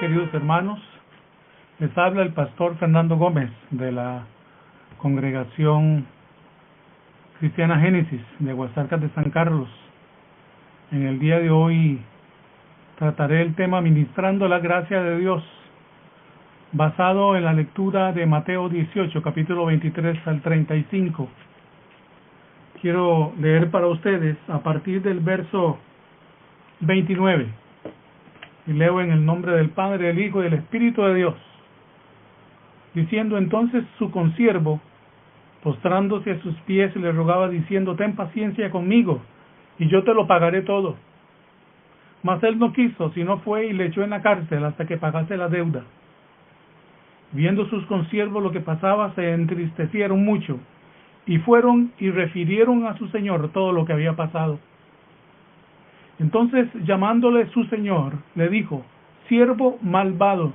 queridos hermanos. Les habla el pastor Fernando Gómez de la Congregación Cristiana Génesis de Guasarcas de San Carlos. En el día de hoy trataré el tema Ministrando la Gracia de Dios, basado en la lectura de Mateo 18, capítulo 23 al 35. Quiero leer para ustedes a partir del verso 29. Y leo en el nombre del Padre, del Hijo y del Espíritu de Dios. Diciendo entonces su consiervo, postrándose a sus pies, le rogaba diciendo: ten paciencia conmigo, y yo te lo pagaré todo. Mas él no quiso, sino fue y le echó en la cárcel hasta que pagase la deuda. Viendo sus consiervos lo que pasaba, se entristecieron mucho, y fueron y refirieron a su señor todo lo que había pasado. Entonces, llamándole su señor, le dijo: siervo malvado,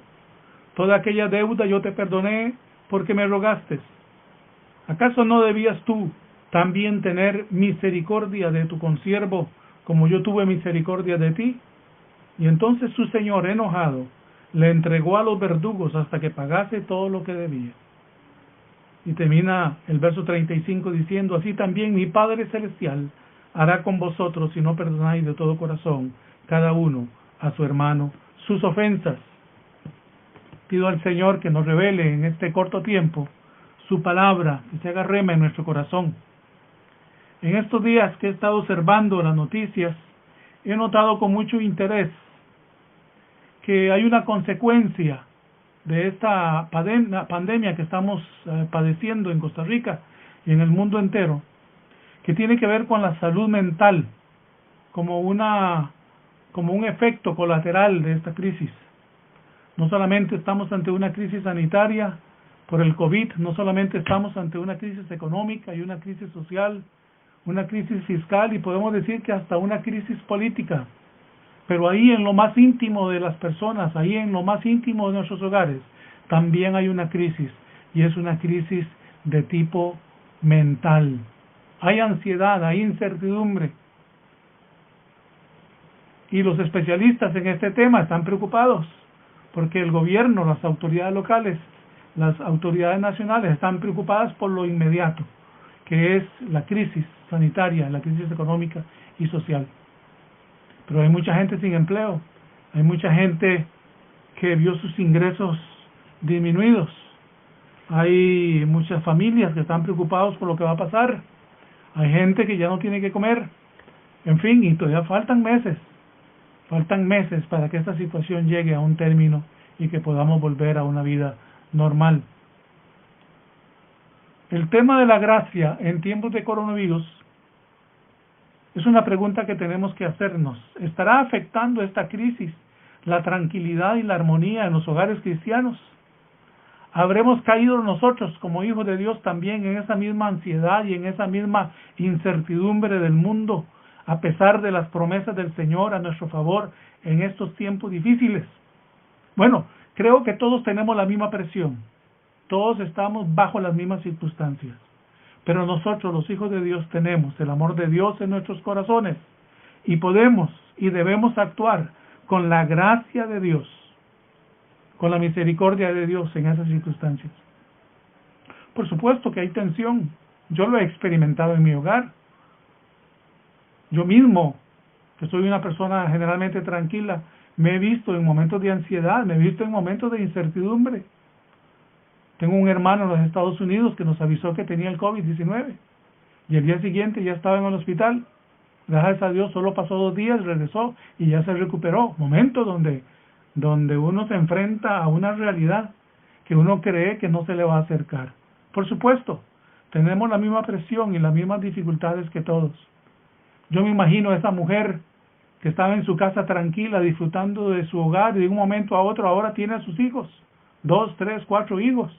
toda aquella deuda yo te perdoné porque me rogaste. ¿Acaso no debías tú también tener misericordia de tu consiervo, como yo tuve misericordia de ti? Y entonces su señor, enojado, le entregó a los verdugos hasta que pagase todo lo que debía. Y termina el verso 35 diciendo: así también mi Padre Celestial hará con vosotros si no perdonáis de todo corazón cada uno a su hermano sus ofensas. Pido al Señor que nos revele en este corto tiempo su palabra, que se haga rema en nuestro corazón. En estos días que he estado observando las noticias, he notado con mucho interés que hay una consecuencia de esta pandemia que estamos padeciendo en Costa Rica y en el mundo entero, que tiene que ver con la salud mental como un efecto colateral de esta crisis. No solamente estamos ante una crisis sanitaria por el COVID, no solamente estamos ante una crisis económica y una crisis social, una crisis fiscal y podemos decir que hasta una crisis política. Pero ahí en lo más íntimo de las personas, ahí en lo más íntimo de nuestros hogares, también hay una crisis, y es una crisis de tipo mental. Hay ansiedad, hay incertidumbre. Y los especialistas en este tema están preocupados, porque el gobierno, las autoridades locales, las autoridades nacionales están preocupadas por lo inmediato, que es la crisis sanitaria, la crisis económica y social. Pero hay mucha gente sin empleo, hay mucha gente que vio sus ingresos disminuidos, hay muchas familias que están preocupados por lo que va a pasar, hay gente que ya no tiene que comer, en fin, y todavía faltan meses para que esta situación llegue a un término y que podamos volver a una vida normal. El tema de la gracia en tiempos de coronavirus es una pregunta que tenemos que hacernos. ¿Estará afectando esta crisis la tranquilidad y la armonía en los hogares cristianos? ¿Habremos caído nosotros como hijos de Dios también en esa misma ansiedad y en esa misma incertidumbre del mundo, a pesar de las promesas del Señor a nuestro favor en estos tiempos difíciles? Bueno, creo que todos tenemos la misma presión, todos estamos bajo las mismas circunstancias, pero nosotros, los hijos de Dios, tenemos el amor de Dios en nuestros corazones y podemos y debemos actuar con la gracia de Dios, con la misericordia de Dios en esas circunstancias. Por supuesto que hay tensión, yo lo he experimentado en mi hogar. Yo mismo, que soy una persona generalmente tranquila, me he visto en momentos de ansiedad, me he visto en momentos de incertidumbre. Tengo un hermano en los Estados Unidos que nos avisó que tenía el COVID-19 y el día siguiente ya estaba en el hospital. Gracias a Dios solo pasó 2 días, regresó y ya se recuperó. Momentos donde uno se enfrenta a una realidad que uno cree que no se le va a acercar. Por supuesto, tenemos la misma presión y las mismas dificultades que todos. Yo me imagino a esa mujer que estaba en su casa tranquila, disfrutando de su hogar, y de un momento a otro ahora tiene a sus hijos, 2, 3, 4 hijos.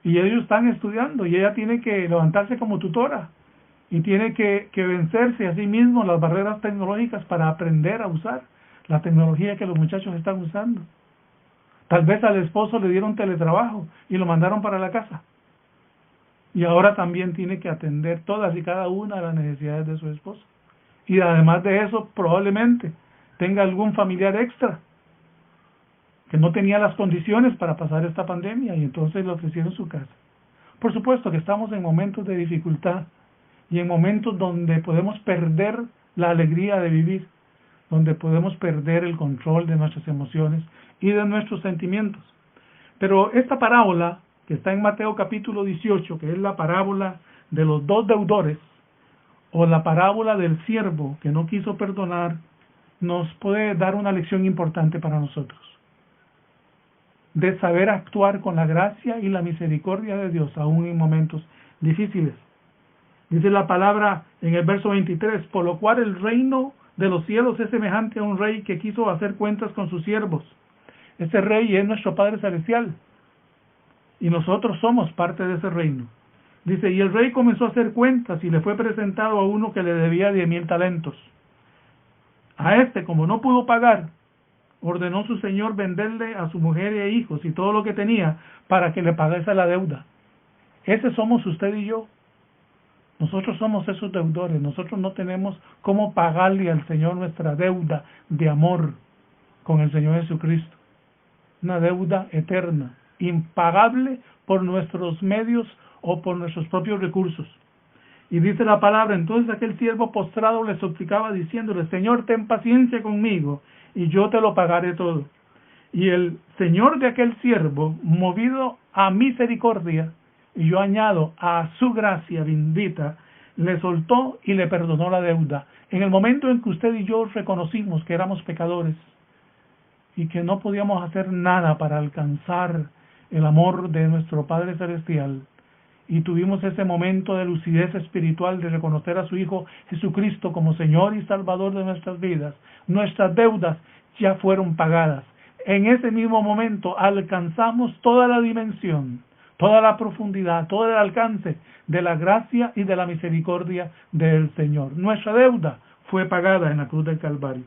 Y ellos están estudiando, y ella tiene que levantarse como tutora, y tiene que vencerse a sí mismo las barreras tecnológicas para aprender a usar la tecnología que los muchachos están usando. Tal vez al esposo le dieron teletrabajo y lo mandaron para la casa. Y ahora también tiene que atender todas y cada una de las necesidades de su esposo. Y además de eso, probablemente tenga algún familiar extra que no tenía las condiciones para pasar esta pandemia y entonces le ofrecieron su casa. Por supuesto que estamos en momentos de dificultad y en momentos donde podemos perder la alegría de vivir, donde podemos perder el control de nuestras emociones y de nuestros sentimientos. Pero esta parábola, que está en Mateo capítulo 18, que es la parábola de los dos deudores, o la parábola del siervo que no quiso perdonar, nos puede dar una lección importante para nosotros, de saber actuar con la gracia y la misericordia de Dios, aún en momentos difíciles. Dice la palabra en el verso 23, por lo cual el reino de los cielos es semejante a un rey que quiso hacer cuentas con sus siervos. Ese rey es nuestro Padre Celestial, y nosotros somos parte de ese reino. Dice, y el rey comenzó a hacer cuentas, y le fue presentado a uno que le debía 10,000 talentos. A este, como no pudo pagar, ordenó su señor venderle a su mujer e hijos y todo lo que tenía para que le pagase la deuda. Ese somos usted y yo. Nosotros somos esos deudores. Nosotros no tenemos cómo pagarle al Señor nuestra deuda de amor con el Señor Jesucristo. Una deuda eterna, impagable por nuestros medios o por nuestros propios recursos. Y dice la palabra, entonces aquel siervo postrado le suplicaba diciéndole, Señor, ten paciencia conmigo y yo te lo pagaré todo. Y el Señor de aquel siervo, movido a misericordia, y yo añado a su gracia bendita, le soltó y le perdonó la deuda. En el momento en que usted y yo reconocimos que éramos pecadores y que no podíamos hacer nada para alcanzar el amor de nuestro Padre Celestial, y tuvimos ese momento de lucidez espiritual de reconocer a su Hijo Jesucristo como Señor y Salvador de nuestras vidas, nuestras deudas ya fueron pagadas. En ese mismo momento alcanzamos toda la dimensión, toda la profundidad, todo el alcance de la gracia y de la misericordia del Señor. Nuestra deuda fue pagada en la cruz del Calvario.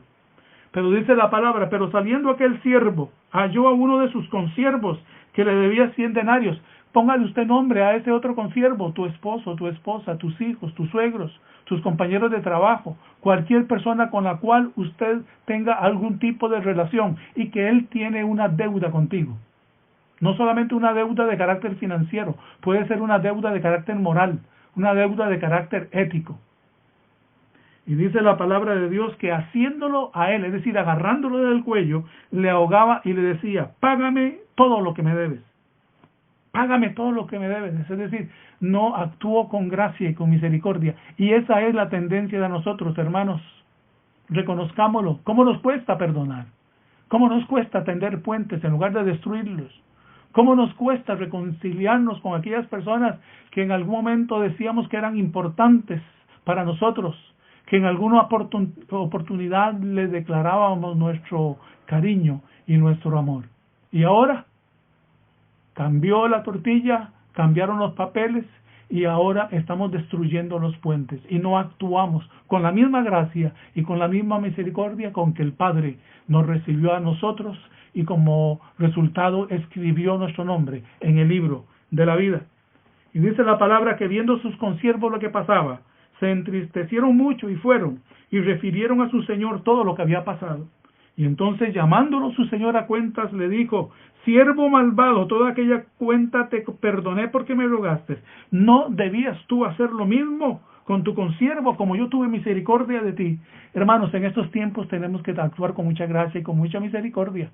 Pero dice la palabra, pero saliendo aquel siervo, halló a uno de sus consiervos que le debía 100 denarios. Póngale usted nombre a ese otro consiervo, tu esposo, tu esposa, tus hijos, tus suegros, tus compañeros de trabajo, cualquier persona con la cual usted tenga algún tipo de relación y que él tiene una deuda contigo. No solamente una deuda de carácter financiero, puede ser una deuda de carácter moral, una deuda de carácter ético. Y dice la palabra de Dios que haciéndolo a él, es decir, agarrándolo del cuello, le ahogaba y le decía, págame todo lo que me debes. Págame todo lo que me debes. Es decir, no actuó con gracia y con misericordia. Y esa es la tendencia de nosotros, hermanos. Reconozcámoslo. ¿Cómo nos cuesta perdonar? ¿Cómo nos cuesta tender puentes en lugar de destruirlos? ¿Cómo nos cuesta reconciliarnos con aquellas personas que en algún momento decíamos que eran importantes para nosotros, que en alguna oportunidad les declarábamos nuestro cariño y nuestro amor? Y ahora cambió la tortilla, cambiaron los papeles y ahora estamos destruyendo los puentes y no actuamos con la misma gracia y con la misma misericordia con que el Padre nos recibió a nosotros y como resultado escribió nuestro nombre en el libro de la vida. Y dice la palabra que viendo sus consiervos lo que pasaba, se entristecieron mucho y fueron y refirieron a su señor todo lo que había pasado. Y entonces llamándolo su señor a cuentas le dijo, siervo malvado, toda aquella cuenta te perdoné porque me rogaste. ¿No debías tú hacer lo mismo con tu consiervo como yo tuve misericordia de ti? Hermanos, en estos tiempos tenemos que actuar con mucha gracia y con mucha misericordia.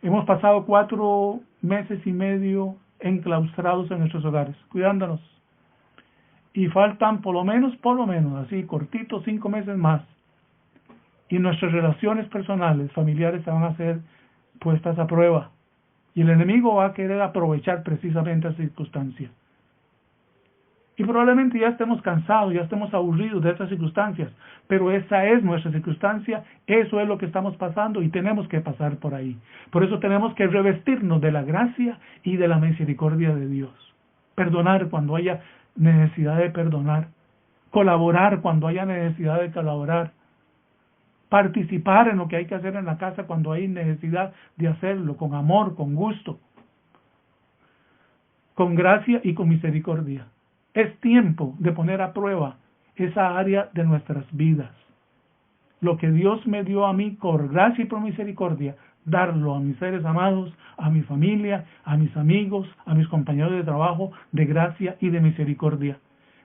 Hemos pasado 4 meses y medio enclaustrados en nuestros hogares, cuidándonos. Y faltan por lo menos, así cortito, 5 meses más. Y nuestras relaciones personales, familiares, se van a ser puestas a prueba. Y el enemigo va a querer aprovechar precisamente esa circunstancia. Y probablemente ya estemos cansados, ya estemos aburridos de estas circunstancias. Pero esa es nuestra circunstancia, eso es lo que estamos pasando y tenemos que pasar por ahí. Por eso tenemos que revestirnos de la gracia y de la misericordia de Dios. Perdonar cuando haya necesidad de perdonar. Colaborar cuando haya necesidad de colaborar. Participar en lo que hay que hacer en la casa cuando hay necesidad de hacerlo, con amor, con gusto, con gracia y con misericordia. Es tiempo de poner a prueba esa área de nuestras vidas. Lo que Dios me dio a mí por gracia y por misericordia, darlo a mis seres amados, a mi familia, a mis amigos, a mis compañeros de trabajo, de gracia y de misericordia.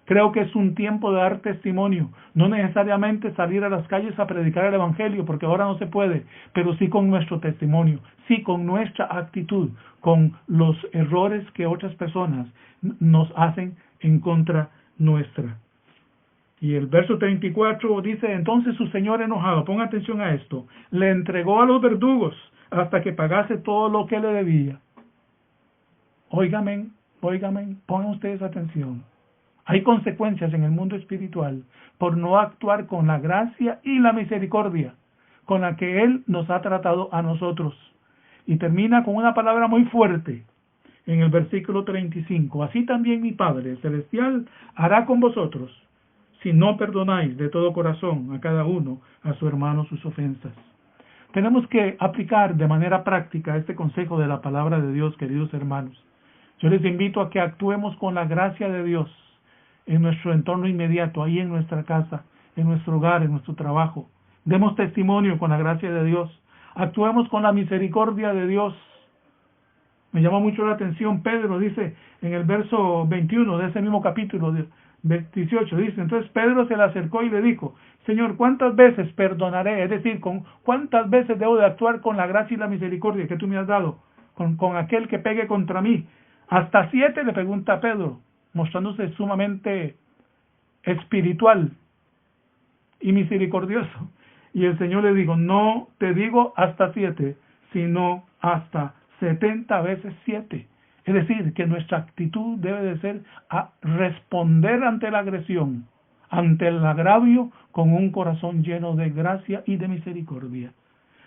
Creo que es un tiempo de dar testimonio, no necesariamente salir a las calles a predicar el Evangelio, porque ahora no se puede, pero sí con nuestro testimonio, sí con nuestra actitud, con los errores que otras personas nos hacen en contra nuestra. Y el verso 34 dice, entonces su señor enojado, ponga atención a esto, le entregó a los verdugos hasta que pagase todo lo que le debía. Óigame, pongan ustedes atención. Hay consecuencias en el mundo espiritual por no actuar con la gracia y la misericordia con la que Él nos ha tratado a nosotros. Y termina con una palabra muy fuerte en el versículo 35. Así también mi Padre Celestial hará con vosotros, si no perdonáis de todo corazón a cada uno, a su hermano, sus ofensas. Tenemos que aplicar de manera práctica este consejo de la palabra de Dios, queridos hermanos. Yo les invito a que actuemos con la gracia de Dios en nuestro entorno inmediato, ahí en nuestra casa, en nuestro hogar, en nuestro trabajo. Demos testimonio con la gracia de Dios. Actuemos con la misericordia de Dios. Me llama mucho la atención, Pedro dice en el verso 21 de ese mismo capítulo 18, dice, entonces Pedro se le acercó y le dijo, Señor, ¿cuántas veces perdonaré? Es decir, ¿cuántas veces debo de actuar con la gracia y la misericordia que tú me has dado? Con aquel que pegue contra mí. ¿Hasta 7? Le pregunta Pedro, mostrándose sumamente espiritual y misericordioso. Y el Señor le dijo, no te digo hasta 7, sino hasta 70 veces 7. Es decir, que nuestra actitud debe de ser a responder ante la agresión, ante el agravio, con un corazón lleno de gracia y de misericordia.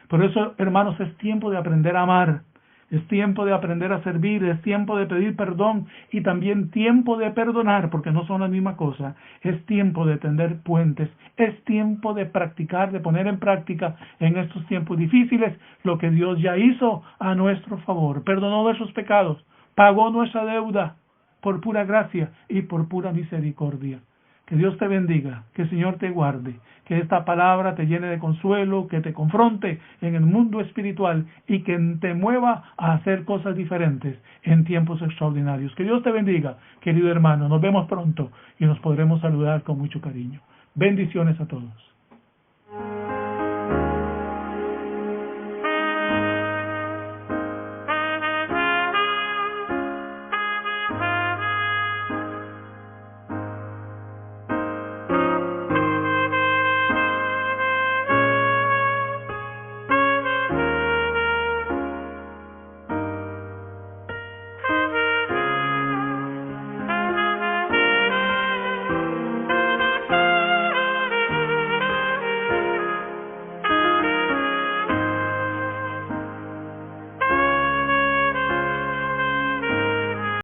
Por eso, hermanos, es tiempo de aprender a amar. Es tiempo de aprender a servir, es tiempo de pedir perdón y también tiempo de perdonar, porque no son la misma cosa. Es tiempo de tender puentes, es tiempo de practicar, de poner en práctica en estos tiempos difíciles lo que Dios ya hizo a nuestro favor. Perdonó nuestros pecados, pagó nuestra deuda por pura gracia y por pura misericordia. Que Dios te bendiga, que el Señor te guarde, que esta palabra te llene de consuelo, que te confronte en el mundo espiritual y que te mueva a hacer cosas diferentes en tiempos extraordinarios. Que Dios te bendiga, querido hermano. Nos vemos pronto y nos podremos saludar con mucho cariño. Bendiciones a todos.